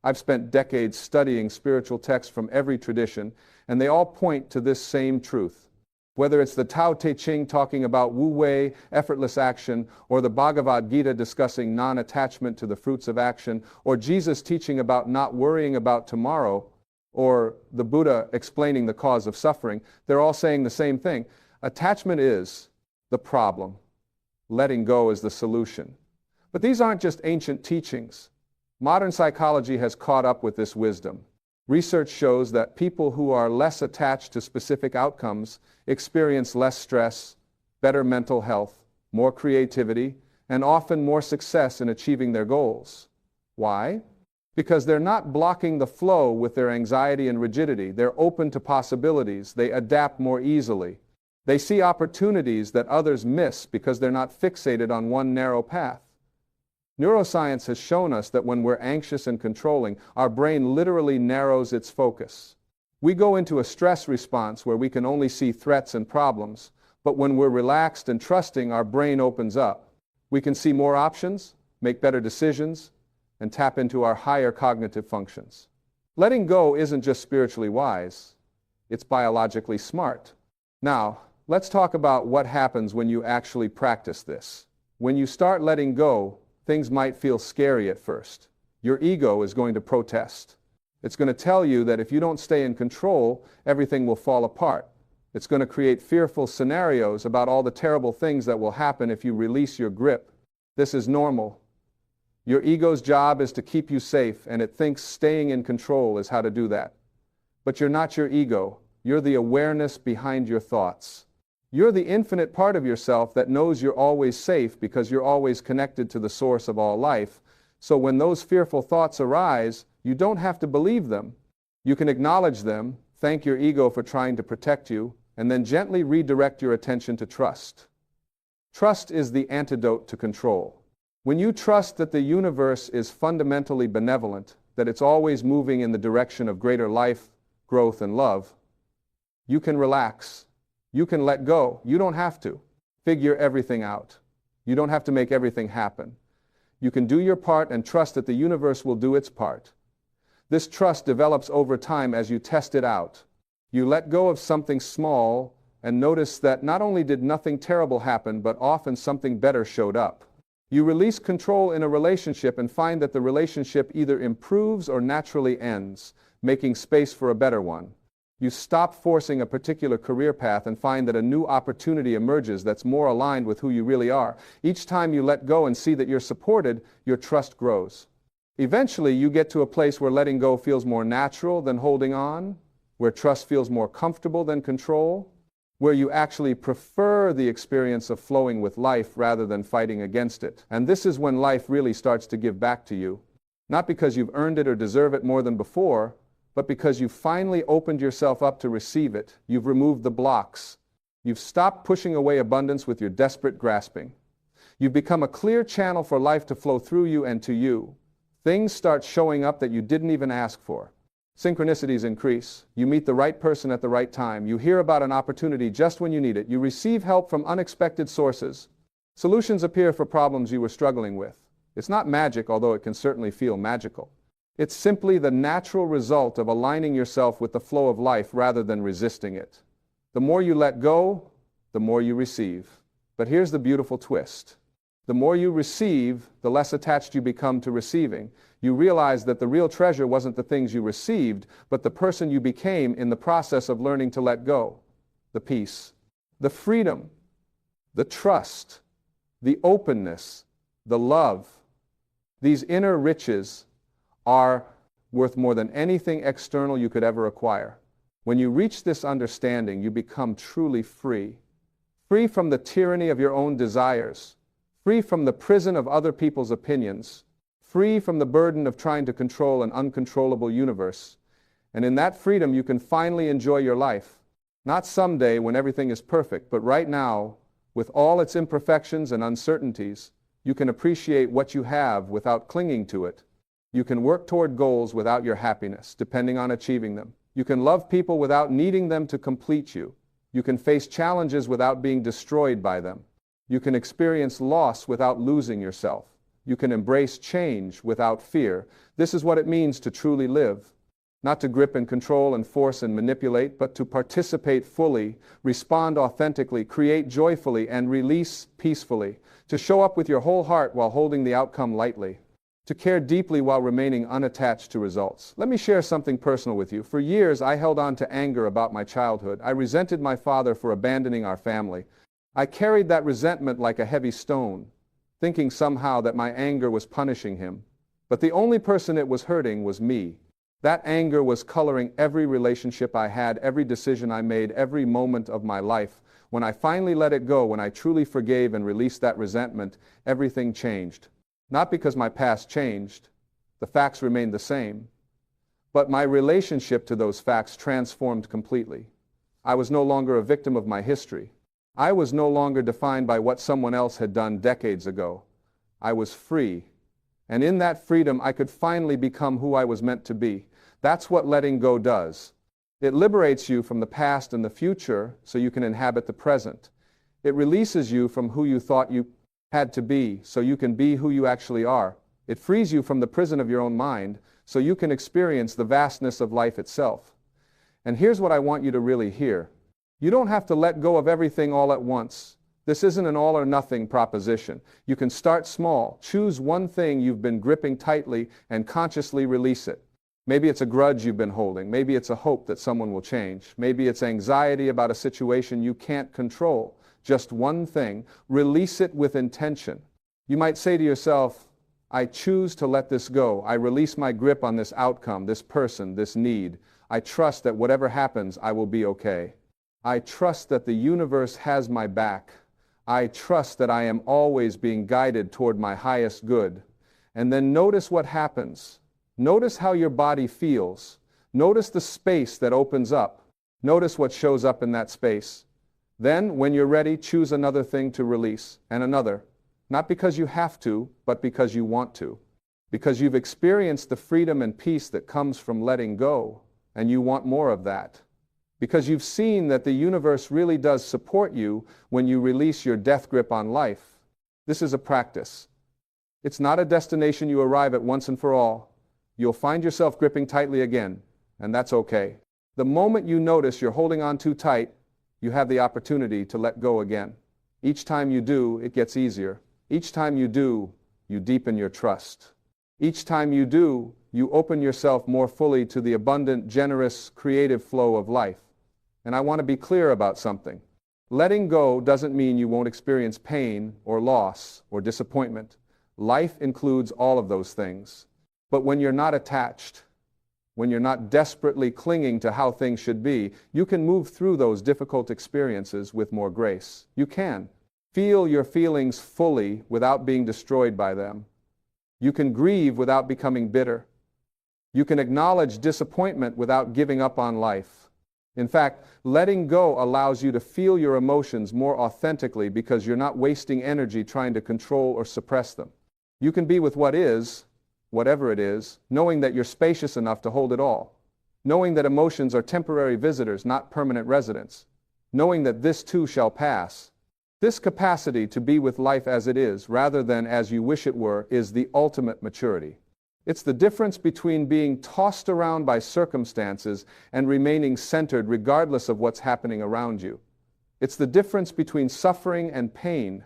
I've spent decades studying spiritual texts from every tradition, and they all point to this same truth. Whether it's the Tao Te Ching talking about Wu Wei, effortless action, or the Bhagavad Gita discussing non-attachment to the fruits of action, or Jesus teaching about not worrying about tomorrow, or the Buddha explaining the cause of suffering, they're all saying the same thing. Attachment is the problem. Letting go is the solution. But these aren't just ancient teachings. Modern psychology has caught up with this wisdom. Research shows that people who are less attached to specific outcomes experience less stress, better mental health, more creativity, and often more success in achieving their goals. Why? Because they're not blocking the flow with their anxiety and rigidity. They're open to possibilities. They adapt more easily. They see opportunities that others miss because they're not fixated on one narrow path. Neuroscience has shown us that when we're anxious and controlling, our brain literally narrows its focus. We go into a stress response where we can only see threats and problems, but when we're relaxed and trusting, our brain opens up. We can see more options, make better decisions, and tap into our higher cognitive functions. Letting go isn't just spiritually wise, it's biologically smart. Now, let's talk about what happens when you actually practice this. When you start letting go, things might feel scary at first. Your ego is going to protest. It's going to tell you that if you don't stay in control, everything will fall apart. It's going to create fearful scenarios about all the terrible things that will happen if you release your grip. This is normal. Your ego's job is to keep you safe, and it thinks staying in control is how to do that. But you're not your ego. You're the awareness behind your thoughts. You're the infinite part of yourself that knows you're always safe because you're always connected to the source of all life. So when those fearful thoughts arise, you don't have to believe them. You can acknowledge them, thank your ego for trying to protect you, and then gently redirect your attention to trust. Trust is the antidote to control. When you trust that the universe is fundamentally benevolent, that it's always moving in the direction of greater life, growth, and love, you can relax. You can let go. You don't have to figure everything out. You don't have to make everything happen. You can do your part and trust that the universe will do its part. This trust develops over time as you test it out. You let go of something small and notice that not only did nothing terrible happen, but often something better showed up. You release control in a relationship and find that the relationship either improves or naturally ends, making space for a better one. You stop forcing a particular career path and find that a new opportunity emerges that's more aligned with who you really are. Each time you let go and see that you're supported, your trust grows. Eventually, you get to a place where letting go feels more natural than holding on, where trust feels more comfortable than control, where you actually prefer the experience of flowing with life rather than fighting against it. And this is when life really starts to give back to you, not because you've earned it or deserve it more than before, but because you've finally opened yourself up to receive it. You've removed the blocks. You've stopped pushing away abundance with your desperate grasping. You've become a clear channel for life to flow through you and to you. Things start showing up that you didn't even ask for. Synchronicities increase. You meet the right person at the right time. You hear about an opportunity just when you need it. You receive help from unexpected sources. Solutions appear for problems you were struggling with. It's not magic, although it can certainly feel magical. It's simply the natural result of aligning yourself with the flow of life rather than resisting it. The more you let go, the more you receive. But here's the beautiful twist. The more you receive, the less attached you become to receiving. You realize that the real treasure wasn't the things you received, but the person you became in the process of learning to let go. The peace, the freedom, the trust, the openness, the love. These inner riches are worth more than anything external you could ever acquire. When you reach this understanding, you become truly free. Free from the tyranny of your own desires. Free from the prison of other people's opinions. Free from the burden of trying to control an uncontrollable universe. And in that freedom, you can finally enjoy your life. Not someday when everything is perfect, but right now, with all its imperfections and uncertainties, you can appreciate what you have without clinging to it. You can work toward goals without your happiness, depending on achieving them. You can love people without needing them to complete you. You can face challenges without being destroyed by them. You can experience loss without losing yourself. You can embrace change without fear. This is what it means to truly live. Not to grip and control and force and manipulate, but to participate fully, respond authentically, create joyfully, and release peacefully. To show up with your whole heart while holding the outcome lightly. To care deeply while remaining unattached to results. Let me share something personal with you. For years, I held on to anger about my childhood. I resented my father for abandoning our family. I carried that resentment like a heavy stone, thinking somehow that my anger was punishing him. But the only person it was hurting was me. That anger was coloring every relationship I had, every decision I made, every moment of my life. When I finally let it go, when I truly forgave and released that resentment, everything changed. Not because my past changed, the facts remained the same, but my relationship to those facts transformed completely. I was no longer a victim of my history. I was no longer defined by what someone else had done decades ago. I was free, and in that freedom I could finally become who I was meant to be. That's what letting go does. It liberates you from the past and the future so you can inhabit the present. It releases you from who you thought you had to be so you can be who you actually are. It frees you from the prison of your own mind so you can experience the vastness of life itself. And here's what I want you to really hear. You don't have to let go of everything all at once. This isn't an all or nothing proposition. You can start small. Choose one thing you've been gripping tightly and consciously release it. Maybe it's a grudge you've been holding. Maybe it's a hope that someone will change. Maybe it's anxiety about a situation you can't control. Just one thing. Release it with intention. You might say to yourself, I choose to let this go. I release my grip on this outcome, this person, this need. I trust that whatever happens, I will be okay. I trust that the universe has my back. I trust that I am always being guided toward my highest good. And then notice what happens. Notice how your body feels. Notice the space that opens up. Notice what shows up in that space. Then, when you're ready, choose another thing to release, and another. Not because you have to, but because you want to. Because you've experienced the freedom and peace that comes from letting go, and you want more of that. Because you've seen that the universe really does support you when you release your death grip on life. This is a practice. It's not a destination you arrive at once and for all. You'll find yourself gripping tightly again, and that's okay. The moment you notice you're holding on too tight, you have the opportunity to let go again. Each time you do, it gets easier. Each time you do, you deepen your trust. Each time you do, you open yourself more fully to the abundant, generous, creative flow of life. And I want to be clear about something. Letting go doesn't mean you won't experience pain or loss or disappointment. Life includes all of those things. But when you're not attached, when you're not desperately clinging to how things should be, you can move through those difficult experiences with more grace. You can. Feel your feelings fully without being destroyed by them. You can grieve without becoming bitter. You can acknowledge disappointment without giving up on life. In fact, letting go allows you to feel your emotions more authentically because you're not wasting energy trying to control or suppress them. You can be with what is, whatever it is, knowing that you're spacious enough to hold it all, knowing that emotions are temporary visitors, not permanent residents, knowing that this too shall pass. This capacity to be with life as it is, rather than as you wish it were, is the ultimate maturity. It's the difference between being tossed around by circumstances and remaining centered regardless of what's happening around you. It's the difference between suffering and pain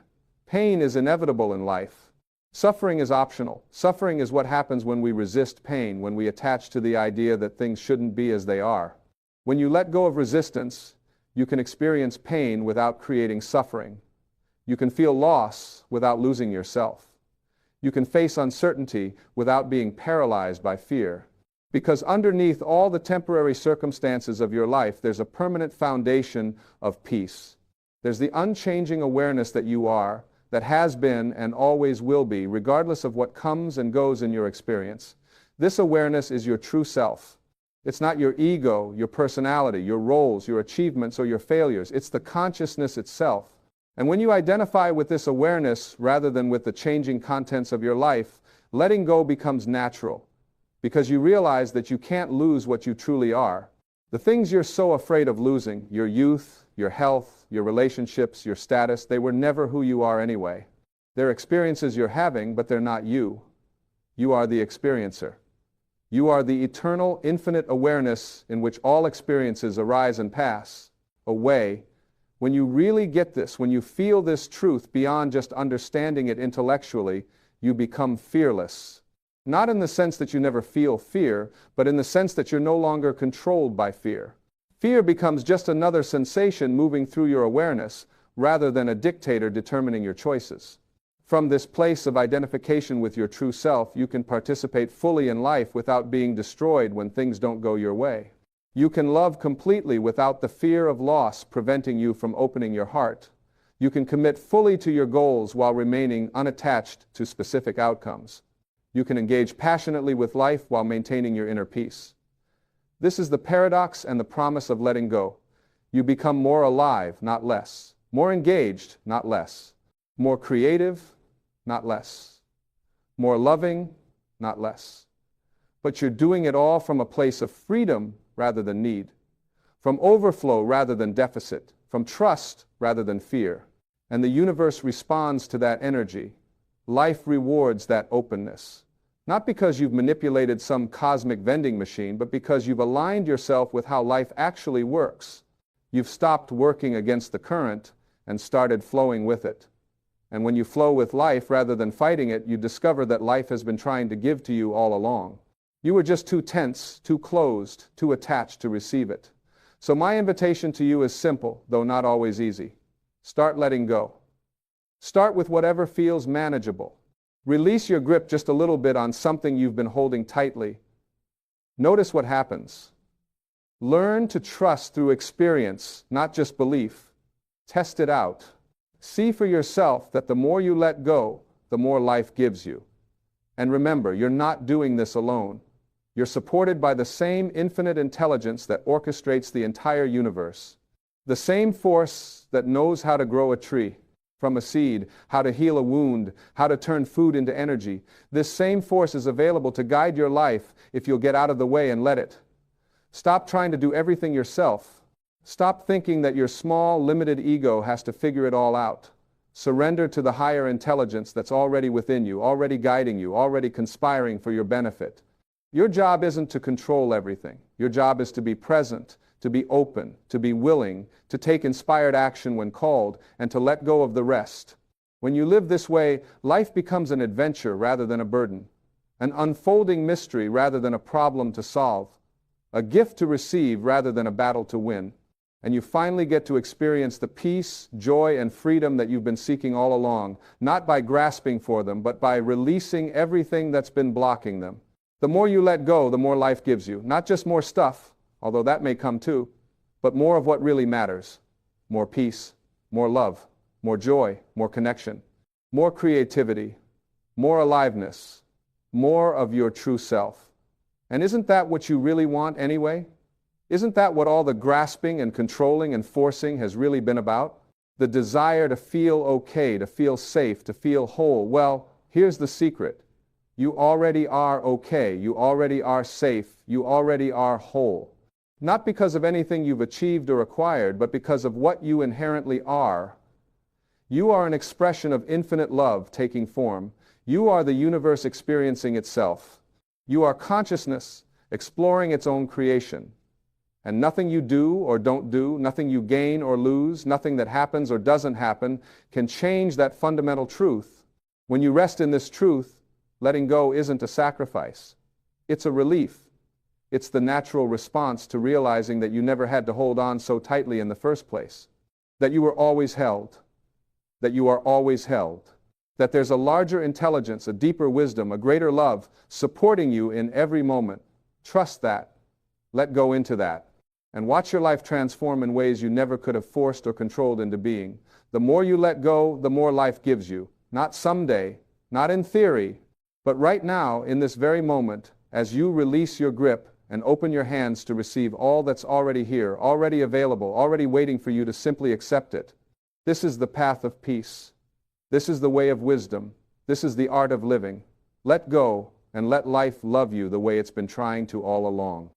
Pain is inevitable in life. Suffering is optional. Suffering is what happens when we resist pain, when we attach to the idea that things shouldn't be as they are. When you let go of resistance, you can experience pain without creating suffering. You can feel loss without losing yourself. You can face uncertainty without being paralyzed by fear. Because underneath all the temporary circumstances of your life, there's a permanent foundation of peace. There's the unchanging awareness that you are, that has been and always will be, regardless of what comes and goes in your experience. This awareness is your true self. It's not your ego, your personality, your roles, your achievements, or your failures. It's the consciousness itself. And when you identify with this awareness rather than with the changing contents of your life, letting go becomes natural, because you realize that you can't lose what you truly are. The things you're so afraid of losing, your youth, your health, your relationships, your status, they were never who you are anyway. They're experiences you're having, but they're not you. You are the experiencer. You are the eternal, infinite awareness in which all experiences arise and pass away. When you really get this, when you feel this truth beyond just understanding it intellectually, you become fearless. Not in the sense that you never feel fear, but in the sense that you're no longer controlled by fear. Fear becomes just another sensation moving through your awareness, rather than a dictator determining your choices. From this place of identification with your true self, you can participate fully in life without being destroyed when things don't go your way. You can love completely without the fear of loss preventing you from opening your heart. You can commit fully to your goals while remaining unattached to specific outcomes. You can engage passionately with life while maintaining your inner peace. This is the paradox and the promise of letting go. You become more alive, not less. More engaged, not less. More creative, not less. More loving, not less. But you're doing it all from a place of freedom rather than need. From overflow rather than deficit. From trust rather than fear. And the universe responds to that energy. Life rewards that openness. Not because you've manipulated some cosmic vending machine, but because you've aligned yourself with how life actually works. You've stopped working against the current and started flowing with it. And when you flow with life rather than fighting it, you discover that life has been trying to give to you all along. You were just too tense, too closed, too attached to receive it. So my invitation to you is simple, though not always easy. Start letting go. Start with whatever feels manageable. Release your grip just a little bit on something you've been holding tightly. Notice what happens. Learn to trust through experience, not just belief. Test it out. See for yourself that the more you let go, the more life gives you. And remember, you're not doing this alone. You're supported by the same infinite intelligence that orchestrates the entire universe. The same force that knows how to grow a tree from a seed, how to heal a wound, how to turn food into energy. This same force is available to guide your life if you'll get out of the way and let it. Stop trying to do everything yourself. Stop thinking that your small, limited ego has to figure it all out. Surrender to the higher intelligence that's already within you, already guiding you, already conspiring for your benefit. Your job isn't to control everything. Your job is to be present, to be open, to be willing, to take inspired action when called, and to let go of the rest. When you live this way, life becomes an adventure rather than a burden, an unfolding mystery rather than a problem to solve, a gift to receive rather than a battle to win. And you finally get to experience the peace, joy, and freedom that you've been seeking all along, not by grasping for them, but by releasing everything that's been blocking them. The more you let go, the more life gives you. Not just more stuff, although that may come too, but more of what really matters. More peace, more love, more joy, more connection, more creativity, more aliveness, more of your true self. And isn't that what you really want anyway? Isn't that what all the grasping and controlling and forcing has really been about? The desire to feel okay, to feel safe, to feel whole. Well, here's the secret. You already are okay. You already are safe. You already are whole. Not because of anything you've achieved or acquired, but because of what you inherently are. You are an expression of infinite love taking form. You are the universe experiencing itself. You are consciousness exploring its own creation. And nothing you do or don't do, nothing you gain or lose, nothing that happens or doesn't happen can change that fundamental truth. When you rest in this truth, letting go isn't a sacrifice. It's a relief. It's the natural response to realizing that you never had to hold on so tightly in the first place. That you were always held. That you are always held. That there's a larger intelligence, a deeper wisdom, a greater love supporting you in every moment. Trust that. Let go into that. And watch your life transform in ways you never could have forced or controlled into being. The more you let go, the more life gives you. Not someday, not in theory, but right now, in this very moment, as you release your grip and open your hands to receive all that's already here, already available, already waiting for you to simply accept it. This is the path of peace. This is the way of wisdom. This is the art of living. Let go and let life love you the way it's been trying to all along.